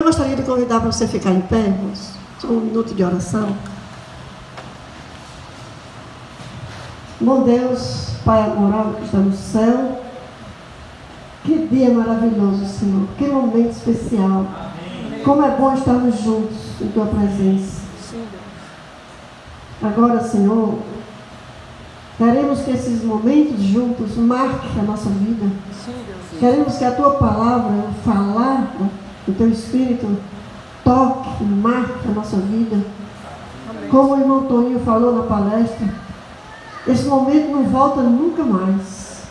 Eu gostaria de convidar para você ficar em pé, irmãos. Só um minuto de oração. Bom Deus, Pai amoroso que está no céu, que dia maravilhoso, Senhor. Que momento especial. Como é bom estarmos juntos em Tua presença. Agora, Senhor, queremos que esses momentos juntos marquem a nossa vida. Queremos que a Tua palavra, o falar do Teu Espírito, toque, marque a nossa vida. Como o irmão Toninho falou na palestra, esse momento não volta nunca mais.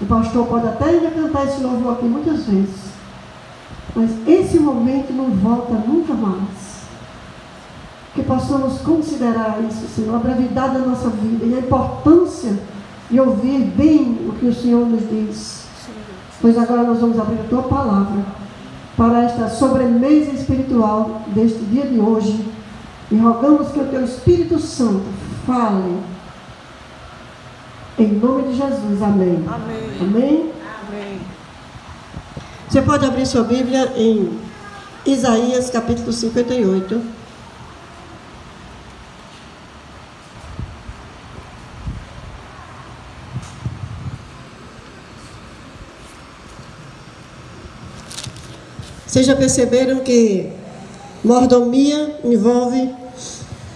O pastor pode até ainda cantar esse louvor aqui muitas vezes, mas esse momento não volta nunca mais. Que possamos considerar isso, Senhor, a brevidade da nossa vida e a importância de ouvir bem o que o Senhor nos diz. Pois agora nós vamos abrir a Tua palavra para esta sobremesa espiritual deste dia de hoje. E rogamos que o Teu Espírito Santo fale. Em nome de Jesus. Amém. Amém. Amém? Amém. Você pode abrir sua Bíblia em Isaías capítulo 58. Vocês já perceberam que mordomia envolve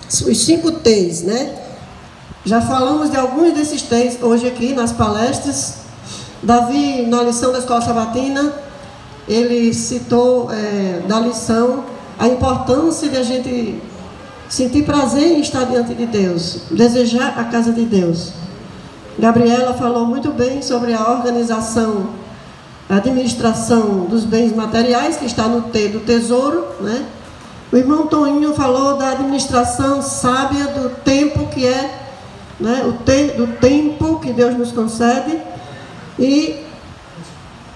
os 5 T's, né? Já falamos de alguns desses T's hoje aqui nas palestras. Davi, na lição da escola sabatina, ele citou da lição a importância de a gente sentir prazer em estar diante de Deus, desejar a casa de Deus. Gabriela falou muito bem sobre a organização, a administração dos bens materiais, que está no T do tesouro, né? O irmão Toninho falou da administração sábia do tempo, que é, né, o T do tempo que Deus nos concede. E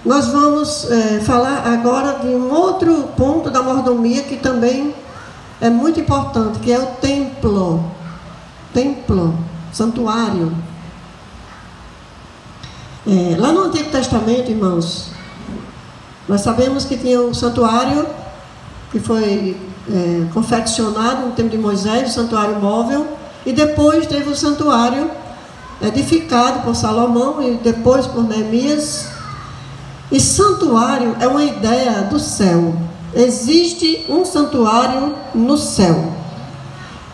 nós vamos falar agora de um outro ponto da mordomia que também é muito importante, que é o templo. Templo, santuário. Lá no Antigo Testamento, irmãos, nós sabemos que tinha o santuário que foi confeccionado no tempo de Moisés, o santuário móvel, e depois teve o santuário edificado por Salomão e depois por Neemias. E santuário é uma ideia do céu. Existe um santuário no céu.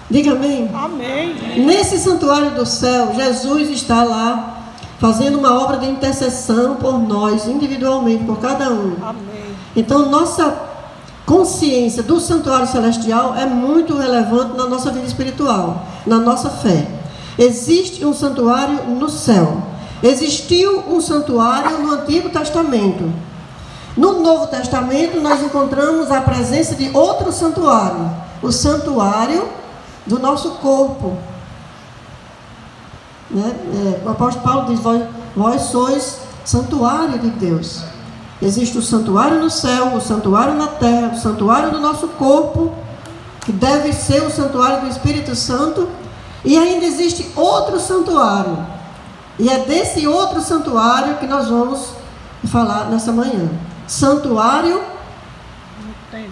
Diga amém. Amém. Nesse santuário do céu, Jesus está lá fazendo uma obra de intercessão por nós, individualmente, por cada um. Amém. Então, nossa consciência do santuário celestial é muito relevante na nossa vida espiritual, na nossa fé. Existe um santuário no céu. Existiu um santuário no Antigo Testamento. No Novo Testamento, nós encontramos a presença de outro santuário, o santuário do nosso corpo. O apóstolo Paulo diz: vós sois santuário de Deus. Existe o santuário no céu, o santuário na terra, o santuário do nosso corpo, que deve ser o santuário do Espírito Santo. E ainda existe outro santuário, e é desse outro santuário que nós vamos falar nessa manhã. Santuário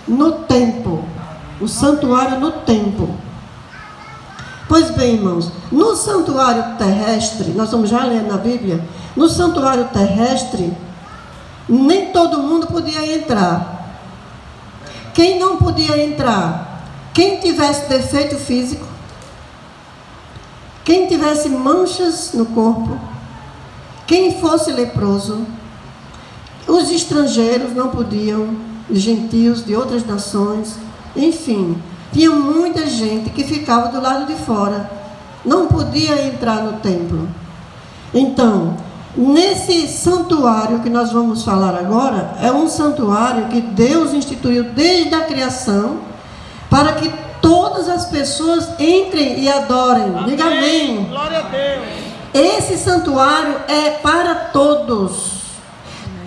no templo. O santuário no templo. Pois bem, irmãos, no santuário terrestre, nós vamos já ler na Bíblia, no santuário terrestre, nem todo mundo podia entrar. Quem não podia entrar? Quem tivesse defeito físico, quem tivesse manchas no corpo, quem fosse leproso, os estrangeiros não podiam, os gentios de outras nações, enfim. Tinha muita gente que ficava do lado de fora, não podia entrar no templo. Então, nesse santuário que nós vamos falar agora, é um santuário que Deus instituiu desde a criação, para que todas as pessoas entrem e adorem. Amém. Diga amém. Glória a Deus. Esse santuário é para todos.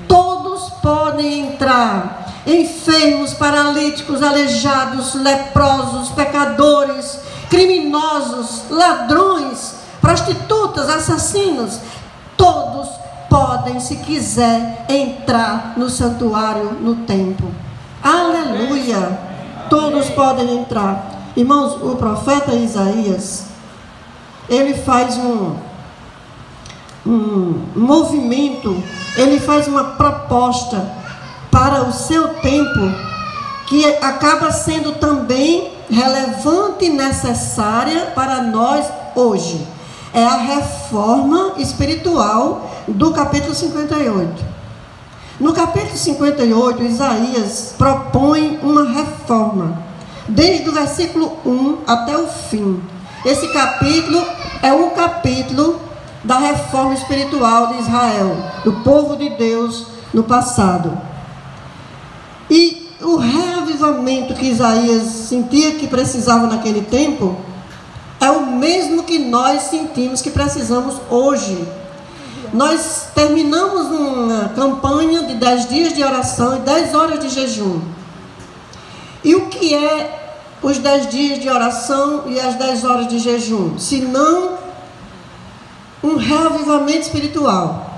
Todos podem entrar. Enfermos, paralíticos, aleijados, leprosos, pecadores, criminosos, ladrões, prostitutas, assassinos, todos podem, se quiser, entrar no santuário no templo. Aleluia! Todos podem entrar. Irmãos, o profeta Isaías, ele faz um movimento, ele faz uma proposta para o seu tempo, que acaba sendo também relevante e necessária para nós hoje. É a reforma espiritual do capítulo 58. No capítulo 58, Isaías propõe uma reforma, desde o versículo 1 até o fim. Esse capítulo é um capítulo da reforma espiritual de Israel, do povo de Deus no passado. E o reavivamento que Isaías sentia que precisava naquele tempo é o mesmo que nós sentimos que precisamos hoje. Nós terminamos uma campanha de 10 dias de oração e 10 horas de jejum. E o que é os 10 dias de oração e as 10 horas de jejum? Se não um reavivamento espiritual.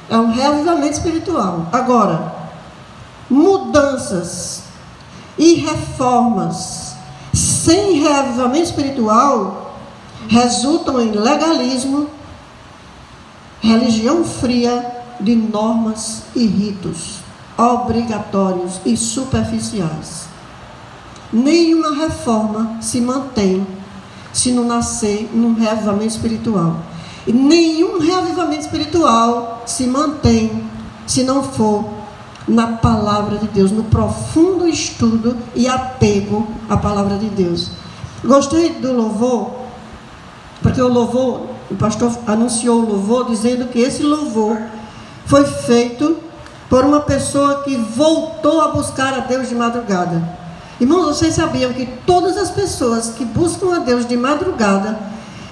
É um reavivamento espiritual. Agora, mudanças e reformas sem reavivamento espiritual resultam em legalismo, religião fria de normas e ritos obrigatórios e superficiais. Nenhuma reforma se mantém se não nascer num reavivamento espiritual. E nenhum reavivamento espiritual se mantém se não for na palavra de Deus, no profundo estudo e apego à palavra de Deus. Gostei do louvor, porque o pastor anunciou o louvor dizendo que esse louvor foi feito por uma pessoa que voltou a buscar a Deus de madrugada. Irmãos, vocês sabiam que todas as pessoas que buscam a Deus de madrugada,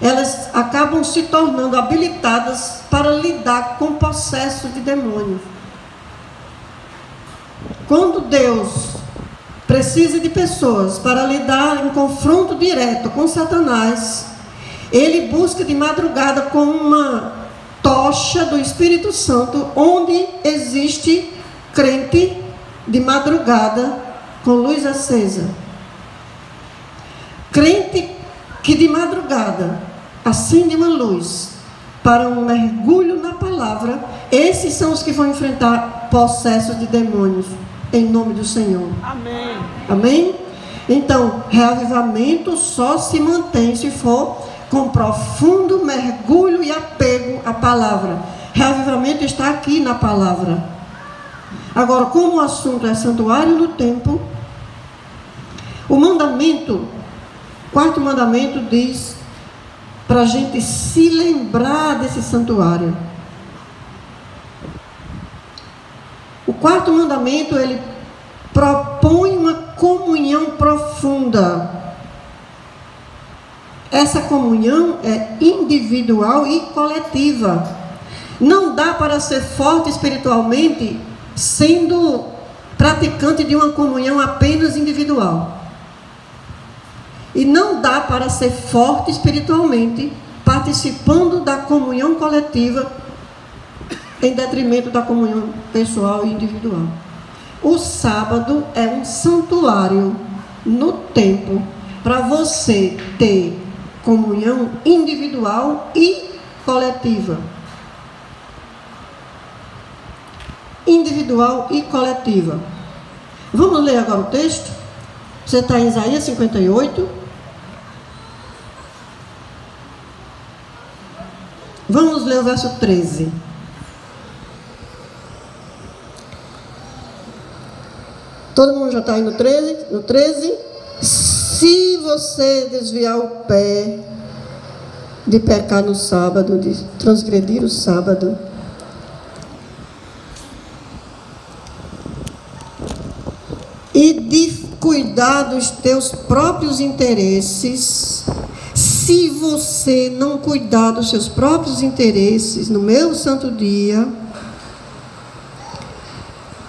elas acabam se tornando habilitadas para lidar com processos de demônios. Quando Deus precisa de pessoas para lidar em confronto direto com Satanás, ele busca de madrugada com uma tocha do Espírito Santo, onde existe crente de madrugada com luz acesa. Crente que de madrugada acende uma luz para um mergulho na palavra. Esses são os que vão enfrentar processos de demônios, em nome do Senhor. Amém. Amém? Então, reavivamento só se mantém se for com profundo mergulho e apego à palavra. Reavivamento está aqui na palavra. Agora, como o assunto é santuário do templo, o mandamento, quarto mandamento diz para a gente se lembrar desse santuário. O quarto mandamento, ele propõe uma comunhão profunda. Essa comunhão é individual e coletiva. Não dá para ser forte espiritualmente sendo praticante de uma comunhão apenas individual. E não dá para ser forte espiritualmente participando da comunhão coletiva em detrimento da comunhão pessoal e individual. O sábado é um santuário no templo para você ter comunhão individual e coletiva. Individual e coletiva. Vamos ler agora o texto? Você está em Isaías 58. Vamos ler o verso 13. Todo mundo já está aí no 13? No 13. Se você desviar o pé de pecar no sábado, de transgredir o sábado, e de cuidar dos teus próprios interesses, se você não cuidar dos seus próprios interesses no meu santo dia,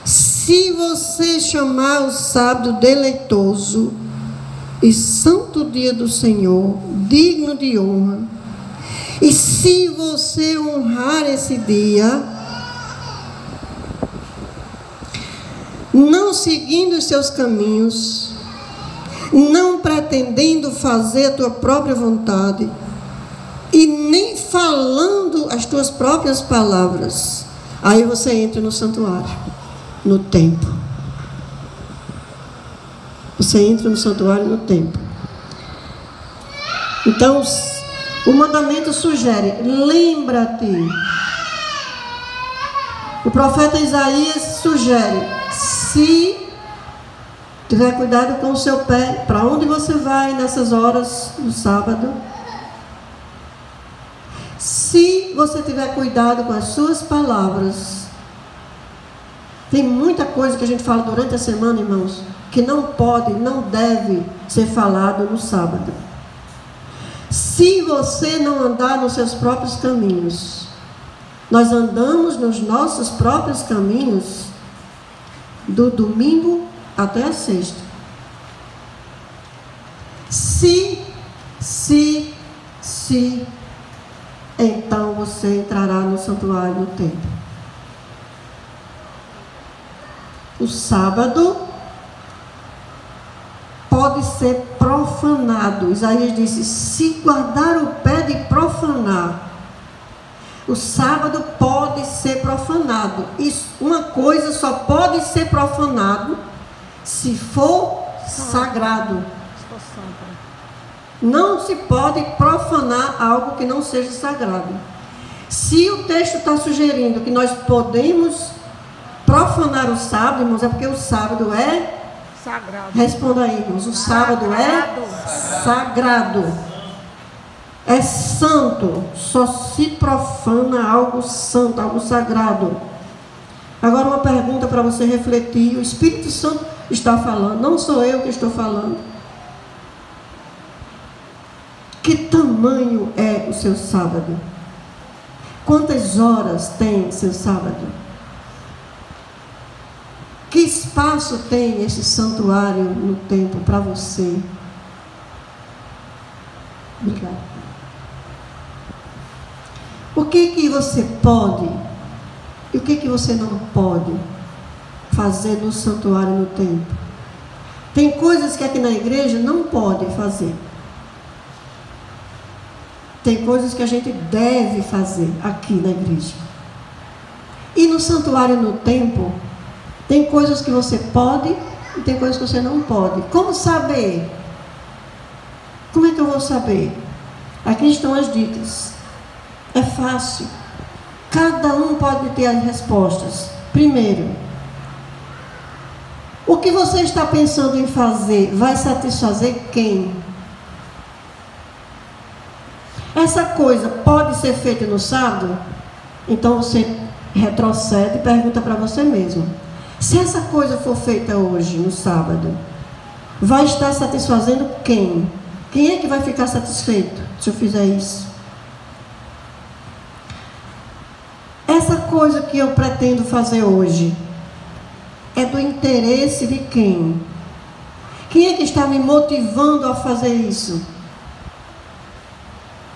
se você chamar o sábado deleitoso e santo dia do Senhor, digno de honra, E se você honrar esse dia, não seguindo os seus caminhos, não pretendendo fazer a tua própria vontade, e nem falando as tuas próprias palavras, aí você entra no santuário, no templo. Você entra no santuário, no templo. Então, o mandamento sugere: lembra-te. O profeta Isaías sugere: se tiver cuidado com o seu pé, para onde você vai nessas horas do sábado? Se você tiver cuidado com as suas palavras. Tem muita coisa que a gente fala durante a semana, irmãos, que não pode, não deve ser falado no sábado. Se você não andar nos seus próprios caminhos, nós andamos nos nossos próprios caminhos do domingo até a sexta. Então você entrará no santuário no templo. O sábado pode ser profanado. Isaías disse: se guardar o pé de profanar, o sábado pode ser profanado. Isso, uma coisa só pode ser profanado se for sagrado. Não se pode profanar algo que não seja sagrado. Se o texto está sugerindo que nós podemos profanar o sábado, irmãos, é porque o sábado é sagrado. Responda aí, irmãos. O sábado é sagrado. É santo. Só se profana algo santo, algo sagrado. Agora uma pergunta para você refletir. O Espírito Santo está falando, não sou eu que estou falando. Que tamanho é o seu sábado? Quantas horas tem seu sábado? Que espaço tem esse santuário no templo para você? Obrigada. O que você pode e o que você não pode fazer no santuário no templo? Tem coisas que aqui na igreja não pode fazer. Tem coisas que a gente deve fazer aqui na igreja. E no santuário no templo, tem coisas que você pode e tem coisas que você não pode. Como saber? Como é que eu vou saber? Aqui estão as dicas. É fácil. Cada um pode ter as respostas. Primeiro, o que você está pensando em fazer vai satisfazer quem? Essa coisa pode ser feita no sábado? Então você retrocede e pergunta para você mesmo: se essa coisa for feita hoje, no sábado, vai estar satisfazendo quem? Quem é que vai ficar satisfeito se eu fizer isso? Essa coisa que eu pretendo fazer hoje é do interesse de quem? Quem é que está me motivando a fazer isso?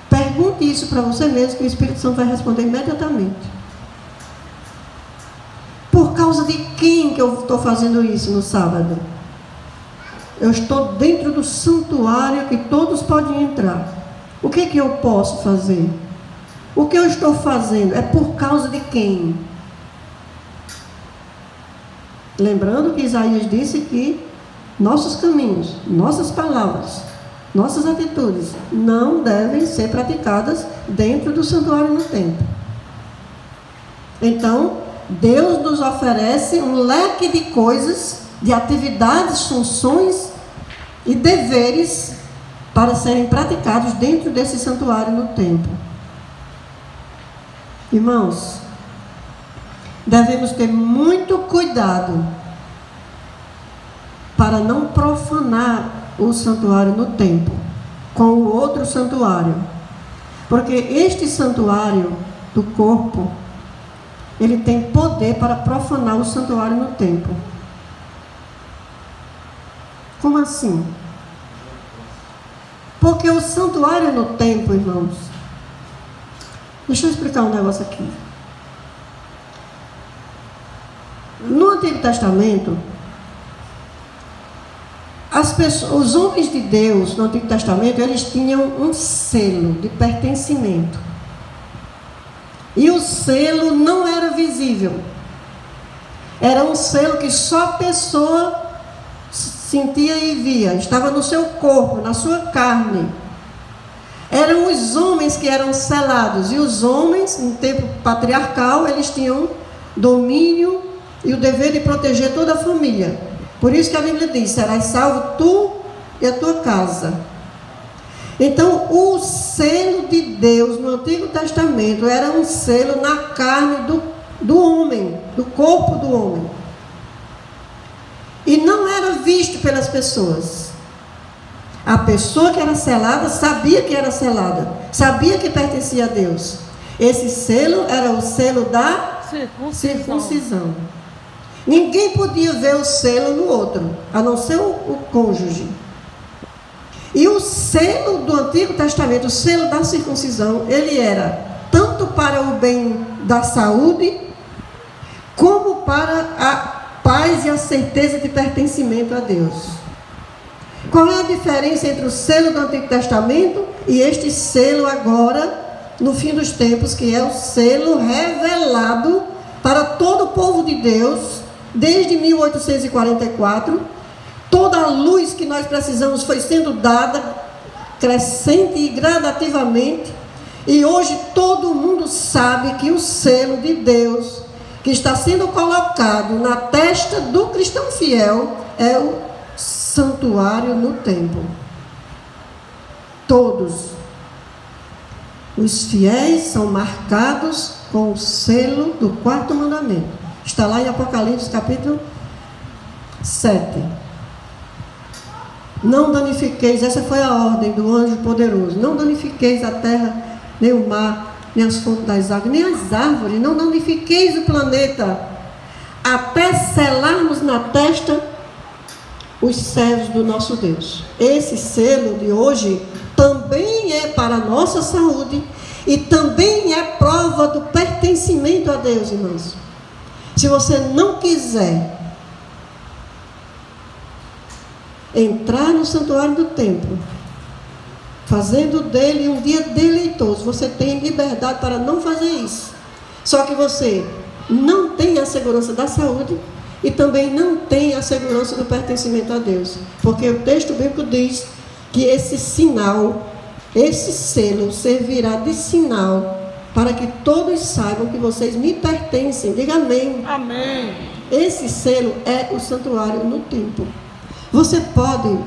Pergunte isso para você mesmo, que o Espírito Santo vai responder imediatamente. Por causa de quem que eu estou fazendo isso no sábado? Eu estou dentro do santuário que todos podem entrar. O que eu posso fazer? O que eu estou fazendo é por causa de quem? Lembrando que Isaías disse que nossos caminhos, nossas palavras, nossas atitudes não devem ser praticadas dentro do santuário no templo. Então, Deus nos oferece um leque de coisas, de atividades, funções e deveres para serem praticados dentro desse santuário no templo. Irmãos, devemos ter muito cuidado para não profanar o santuário no templo com o outro santuário, porque este santuário do corpo, ele tem poder para profanar o santuário no templo. Como assim? Porque o santuário no templo, irmãos, Deixa eu explicar um negócio aqui. No Antigo Testamento, os homens de Deus no Antigo Testamento, eles tinham um selo de pertencimento. E o selo não era visível. Era um selo que só a pessoa sentia e via. Estava no seu corpo, na sua carne. Eram os homens que eram selados. E os homens, no tempo patriarcal, eles tinham domínio e o dever de proteger toda a família. Por isso que a Bíblia diz: serás salvo tu e a tua casa. Então, o selo de Deus no Antigo Testamento era um selo na carne do homem, do corpo do homem. E não era visto pelas pessoas. A pessoa que era selada sabia que era selada, sabia que pertencia a Deus. Esse selo era o selo da circuncisão. Ninguém podia ver o selo no outro, a não ser o cônjuge. E o selo do Antigo Testamento, o selo da circuncisão, ele era tanto para o bem da saúde, como para a paz e a certeza de pertencimento a Deus. Qual é a diferença entre o selo do Antigo Testamento e este selo agora, no fim dos tempos, que é o selo revelado para todo o povo de Deus, desde 1844, toda a luz que nós precisamos foi sendo dada, crescente e gradativamente, e hoje todo mundo sabe que o selo de Deus, que está sendo colocado na testa do cristão fiel, é o santuário no templo. Todos os fiéis são marcados com o selo do quarto mandamento. Está lá em Apocalipse capítulo 7. Não danifiqueis, essa foi a ordem do anjo poderoso. Não danifiqueis a terra, nem o mar, nem as fontes das águas, nem as árvores. Não danifiqueis o planeta, até selarmos na testa os servos do nosso Deus. Esse selo de hoje também é para a nossa saúde e também é prova do pertencimento a Deus, irmãos. Se você não quiser entrar no santuário do templo, fazendo dele um dia deleitoso, você tem liberdade para não fazer isso. Só que você não tem a segurança da saúde e também não tem a segurança do pertencimento a Deus, porque o texto bíblico diz que esse sinal, esse selo servirá de sinal para que todos saibam que vocês me pertencem. Diga amém. Amém. Esse selo é o santuário no templo. Você pode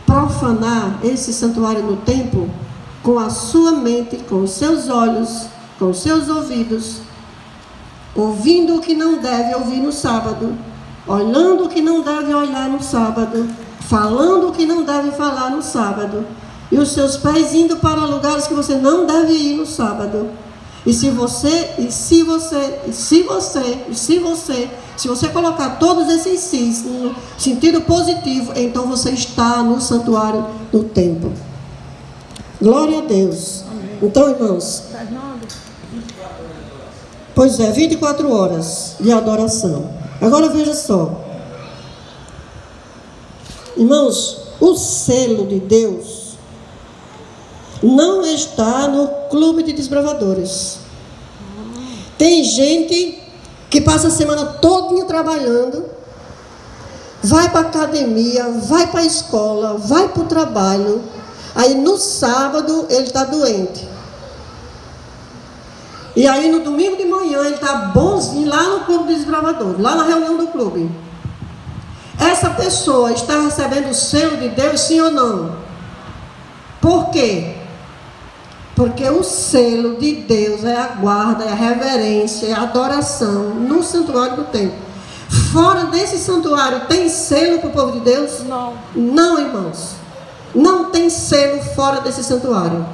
profanar esse santuário no templo com a sua mente, com os seus olhos, com os seus ouvidos, ouvindo o que não deve ouvir no sábado, olhando o que não deve olhar no sábado, falando o que não deve falar no sábado, e os seus pés indo para lugares que você não deve ir no sábado. Se você colocar todos esses sis no sentido positivo, então você está no santuário do templo. Glória a Deus. Amém. Então, irmãos, pois é, 24 horas de adoração. Agora veja só, irmãos, o selo de Deus não está no clube de desbravadores. Tem gente que passa a semana todinha trabalhando, vai para a academia, vai para a escola, vai para o trabalho, aí no sábado ele está doente. E aí no domingo de manhã ele está bonzinho lá no clube de desbravadores, lá na reunião do clube. Essa pessoa está recebendo o selo de Deus, sim ou não? Por quê? Porque o selo de Deus é a guarda, é a reverência, é a adoração no santuário do templo. Fora desse santuário, tem selo para o povo de Deus? Não. Não, irmãos. Não tem selo fora desse santuário.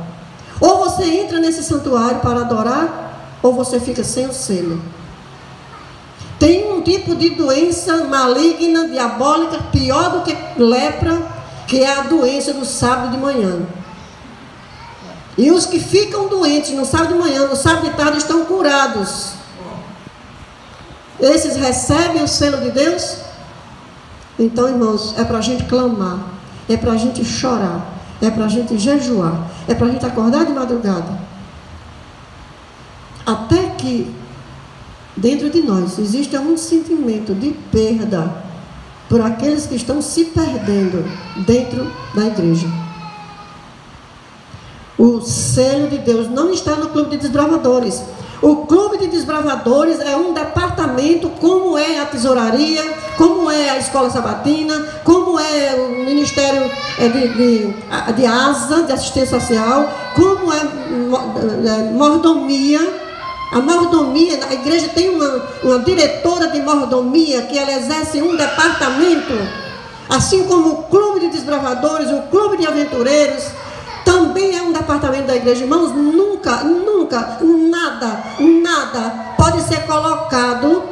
Ou você entra nesse santuário para adorar, ou você fica sem o selo. Tem um tipo de doença maligna, diabólica, pior do que lepra, que é a doença do sábado de manhã. E os que ficam doentes no sábado de manhã, no sábado de tarde, estão curados. Esses recebem o selo de Deus? Então, irmãos, é para a gente clamar, é para a gente chorar, é para a gente jejuar, é para a gente acordar de madrugada. Até que dentro de nós existe um sentimento de perda por aqueles que estão se perdendo dentro da igreja. O selo de Deus não está no clube de desbravadores. O clube de desbravadores é um departamento, como é a tesouraria, como é a escola sabatina, como é o ministério de ASA, de assistência social, como é mordomia. A mordomia, a igreja tem uma diretora de mordomia que ela exerce um departamento, assim como o clube de desbravadores, o clube de aventureiros, também é um departamento da igreja. Irmãos, nunca, nada pode ser colocado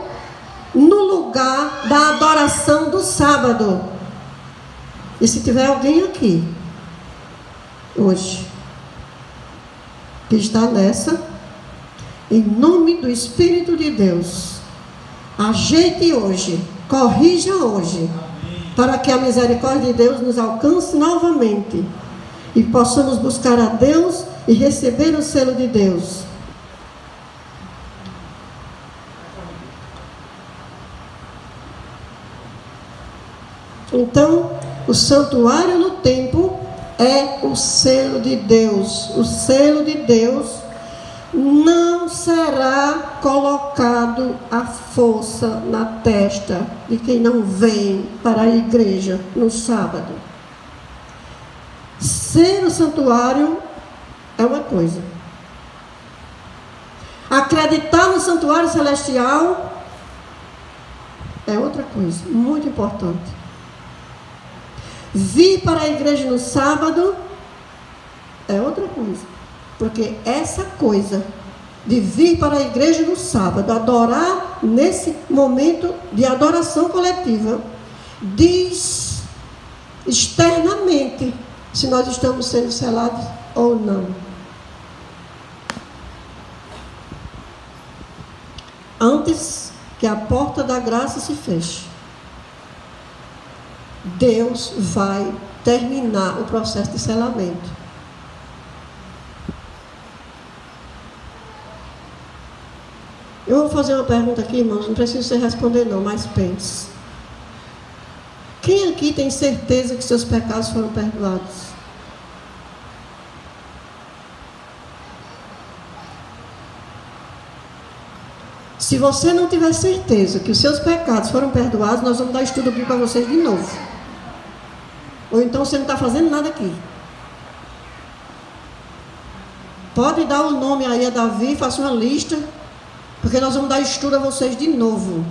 no lugar da adoração do sábado. E se tiver alguém aqui, hoje, que está nessa, em nome do Espírito de Deus, ajeite hoje, corrija hoje, para que a misericórdia de Deus nos alcance novamente e possamos buscar a Deus e receber o selo de Deus. Então, o santuário no templo é o selo de Deus. O selo de Deus não será colocado à força na testa de quem não vem para a igreja no sábado. Ser o santuário é uma coisa. Acreditar no santuário celestial é outra coisa, muito importante. Vir para a igreja no sábado é outra coisa. Porque essa coisa de vir para a igreja no sábado, adorar nesse momento de adoração coletiva, diz externamente se nós estamos sendo selados ou não. Antes que a porta da graça se feche, Deus vai terminar o processo de selamento. Eu vou fazer uma pergunta aqui, irmãos, não precisa você responder não, mas pense. Quem aqui tem certeza que seus pecados foram perdoados? Se você não tiver certeza que os seus pecados foram perdoados, nós vamos dar estudo bíblico para vocês de novo. Ou então você não está fazendo nada aqui. Pode dar o nome aí a Davi, faça uma lista, porque nós vamos dar estudo a vocês de novo.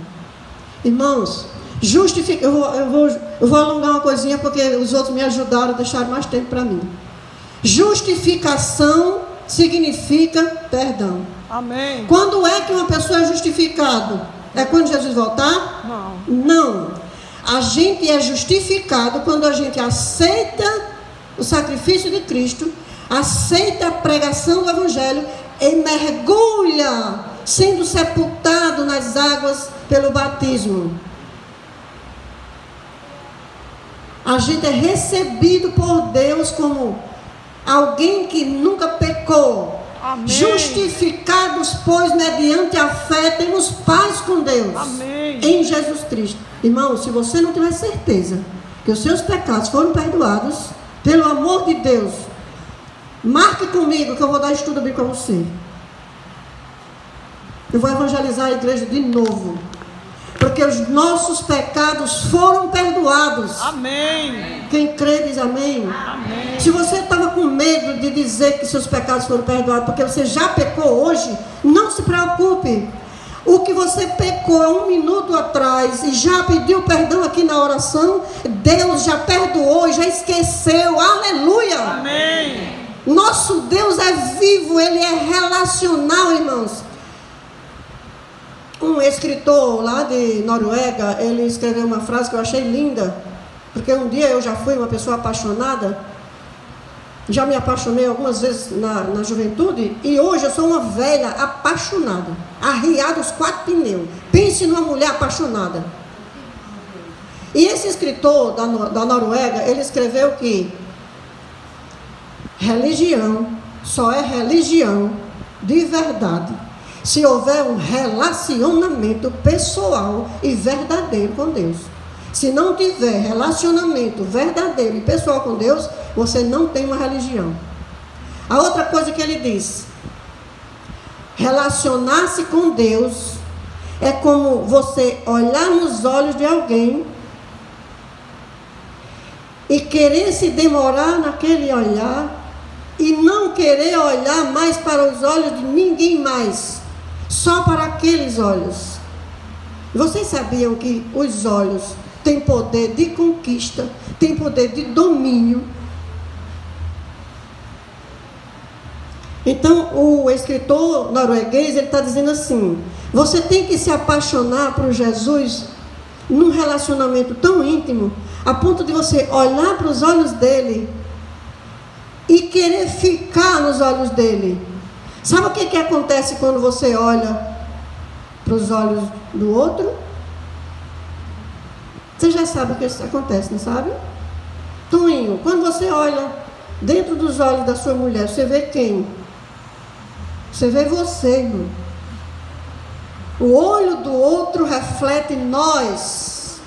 Irmãos, justifica. Eu vou alongar uma coisinha, porque os outros me ajudaram, deixaram mais tempo para mim. Justificação significa perdão. Amém. Quando é que uma pessoa é justificada? É quando Jesus voltar? Não. Não. A gente é justificado quando a gente aceita o sacrifício de Cristo, aceita a pregação do Evangelho e mergulha, sendo sepultado nas águas pelo batismo. A gente é recebido por Deus como alguém que nunca pecou. Amém. Justificados, pois, mediante a fé, temos paz com Deus. Amém. Em Jesus Cristo. Irmão, se você não tiver certeza que os seus pecados foram perdoados, pelo amor de Deus, marque comigo que eu vou dar estudo bíblico para você. Eu vou evangelizar a igreja de novo, porque os nossos pecados foram perdoados. Amém. Quem crê diz amém. Amém. Se você estava com medo de dizer que seus pecados foram perdoados porque você já pecou hoje, não se preocupe. O que você pecou há 1 minuto atrás e já pediu perdão aqui na oração, Deus já perdoou, já esqueceu. Aleluia. Amém. Nosso Deus é vivo, Ele é relacional, irmãos. Um escritor lá de Noruega, ele escreveu uma frase que eu achei linda, porque um dia eu já fui uma pessoa apaixonada. Já me apaixonei algumas vezes na juventude e hoje eu sou uma velha apaixonada, arriada os 4 pneus. Pense numa mulher apaixonada. E esse escritor da Noruega, ele escreveu que religião só é religião de verdade se houver um relacionamento pessoal e verdadeiro com Deus. Se não tiver relacionamento verdadeiro e pessoal com Deus, você não tem uma religião. A outra coisa que ele diz: relacionar-se com Deus é como você olhar nos olhos de alguém e querer se demorar naquele olhar e não querer olhar mais para os olhos de ninguém mais, só para aqueles olhos. Vocês sabiam que os olhos têm poder de conquista, têm poder de domínio? Então, o escritor norueguês, ele está dizendo assim: você tem que se apaixonar por Jesus num relacionamento tão íntimo, a ponto de você olhar para os olhos dele e querer ficar nos olhos dele. Sabe o que acontece quando você olha para os olhos do outro? Você já sabe o que acontece, não sabe? Toninho, quando você olha dentro dos olhos da sua mulher, você vê quem? Você vê você, irmão. O olho do outro reflete nós.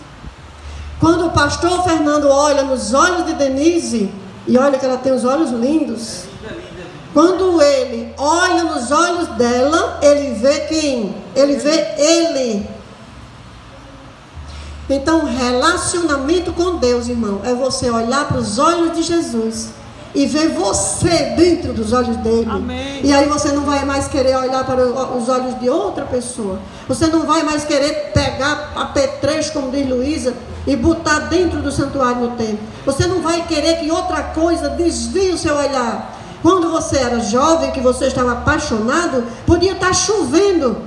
Quando o pastor Fernando olha nos olhos de Denise, e olha que ela tem os olhos lindos, quando ele olha nos olhos dela, ele vê quem? Ele vê ele. Então, relacionamento com Deus, irmão, é você olhar para os olhos de Jesus e ver você dentro dos olhos dele. Amém. E aí você não vai mais querer olhar para os olhos de outra pessoa. Você não vai mais querer pegar apetrechos, como diz Luísa, e botar dentro do santuário no templo. Você não vai querer que outra coisa desvie o seu olhar. Quando você era jovem, que você estava apaixonado, podia estar chovendo,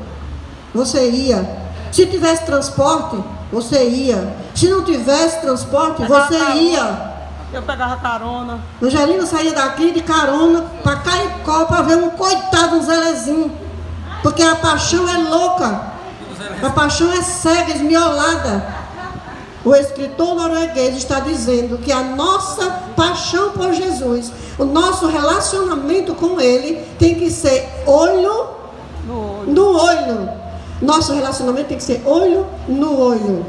você ia. Se tivesse transporte, você ia. Se não tivesse transporte, você ia. Eu pegava carona. Angelina saía daqui de carona para Caicó para ver um coitado, um Zelezinho. Porque a paixão é louca. A paixão é cega, esmiolada. O escritor norueguês está dizendo que a nossa paixão por Jesus, o nosso relacionamento com Ele, tem que ser olho no olho. Nosso relacionamento tem que ser olho no olho.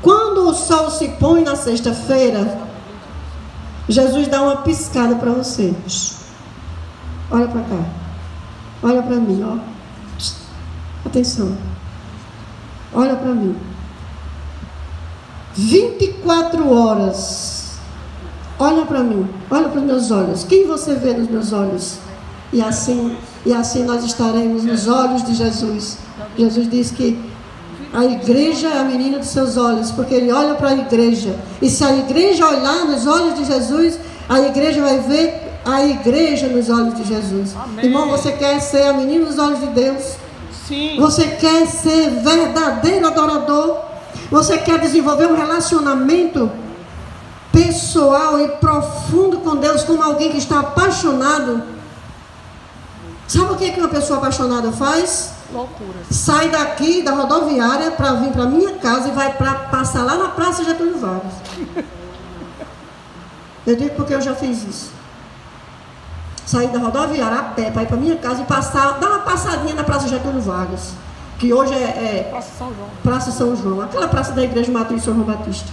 Quando o sol se põe na sexta-feira, Jesus dá uma piscada para você. Olha para cá. Olha para mim, ó. Atenção. Olha para mim. 24 horas. Olha para mim. Olha para os meus olhos. Quem você vê nos meus olhos? E assim nós estaremos nos olhos de Jesus. Jesus diz que a igreja é a menina dos seus olhos, porque ele olha para a igreja. E se a igreja olhar nos olhos de Jesus, a igreja vai ver a igreja nos olhos de Jesus. Amém. Irmão, você quer ser a menina dos olhos de Deus? Sim. Você quer ser verdadeiro adorador? Você quer desenvolver um relacionamento pessoal e profundo com Deus, como alguém que está apaixonado? Sabe o que uma pessoa apaixonada faz? Loucura. Sai daqui da rodoviária para vir para minha casa e vai passar lá na Praça Getúlio Vargas. Eu digo porque eu já fiz isso. Sair da rodoviária a pé para ir para minha casa e dar uma passadinha na Praça Getúlio Vargas, que hoje é Praça São João. Praça São João, aquela praça da Igreja Matriz São João Batista.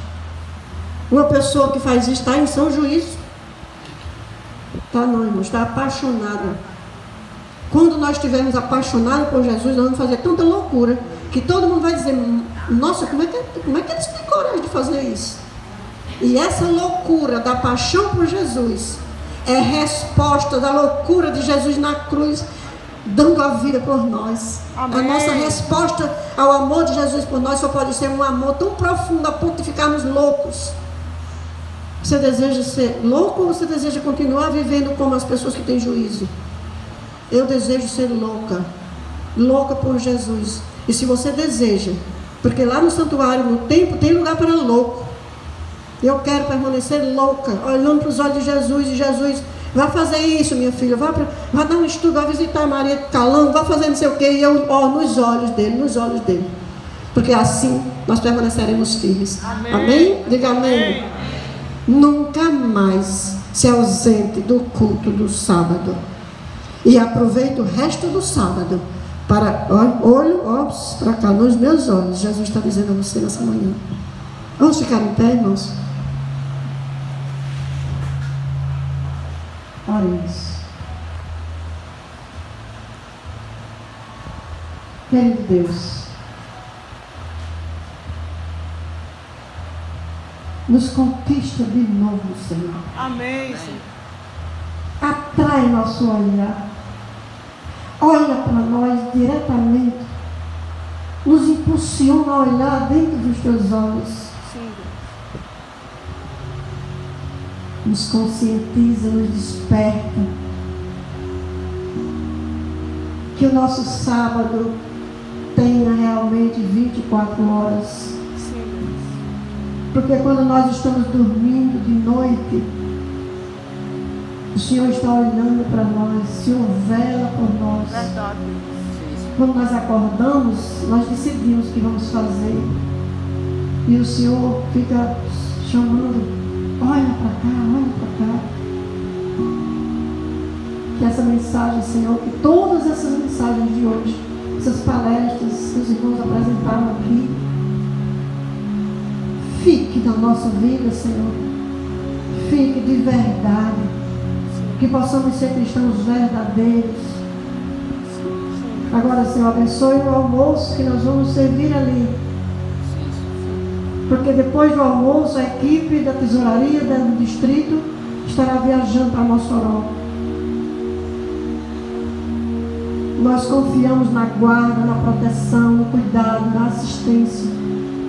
Uma pessoa que faz isso está em São Juízo. Tá não, irmão, está apaixonada. Quando nós estivermos apaixonados por Jesus, nós vamos fazer tanta loucura que todo mundo vai dizer: nossa, como é que eles têm coragem de fazer isso? E essa loucura da paixão por Jesus é resposta da loucura de Jesus na cruz, dando a vida por nós. Amém. A nossa resposta ao amor de Jesus por nós só pode ser um amor tão profundo a ponto de ficarmos loucos. Você deseja ser louco ou você deseja continuar vivendo como as pessoas que têm juízo? Eu desejo ser louca, louca por Jesus. E se você deseja, porque lá no santuário, no templo, tem lugar para louco. Eu quero permanecer louca, olhando para os olhos de Jesus, e Jesus, vai fazer isso, minha filha, vai dar um estudo, vai visitar a Maria de Calão, vai fazer não sei o quê, e eu nos olhos dele. Porque assim nós permaneceremos firmes. Amém? Amém? Diga amém. Nunca mais se ausente do culto do sábado. E aproveite o resto do sábado para, olho para cá, nos meus olhos. Jesus está dizendo a você nessa manhã. Vamos ficar em pé, irmãos? Oremos. Querido Deus, nos conquista de novo, Senhor. Amém, Senhor. Atrai nosso olhar. Olha para nós diretamente. Nos impulsiona a olhar dentro dos teus olhos. Sim. Nos conscientiza, nos desperta. Que o nosso sábado tenha realmente 24 horas. Sim. Porque quando nós estamos dormindo de noite, o Senhor está olhando para nós, o Senhor vela por nós. Verdade. Quando nós acordamos, nós decidimos o que vamos fazer. E o Senhor fica chamando, olha para cá, olha para cá. Que essa mensagem, Senhor, que todas essas mensagens de hoje, essas palestras que os irmãos apresentaram aqui, fique na nossa vida, Senhor. Fique de verdade. Que possamos ser cristãos verdadeiros. Agora, Senhor, abençoe o almoço que nós vamos servir ali. Porque depois do almoço, a equipe da tesouraria do distrito estará viajando para Mossoró. Nós confiamos na guarda, na proteção, no cuidado, na assistência.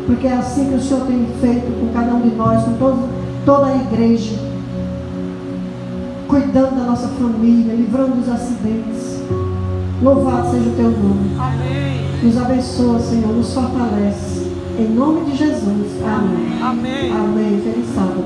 Porque é assim que o Senhor tem feito com cada um de nós, com toda a igreja. Cuidando da nossa família, livrando dos acidentes. Louvado seja o teu nome. Amém. Nos abençoa, Senhor, nos fortalece. Em nome de Jesus. Amém. Amém. Amém. Feliz sábado.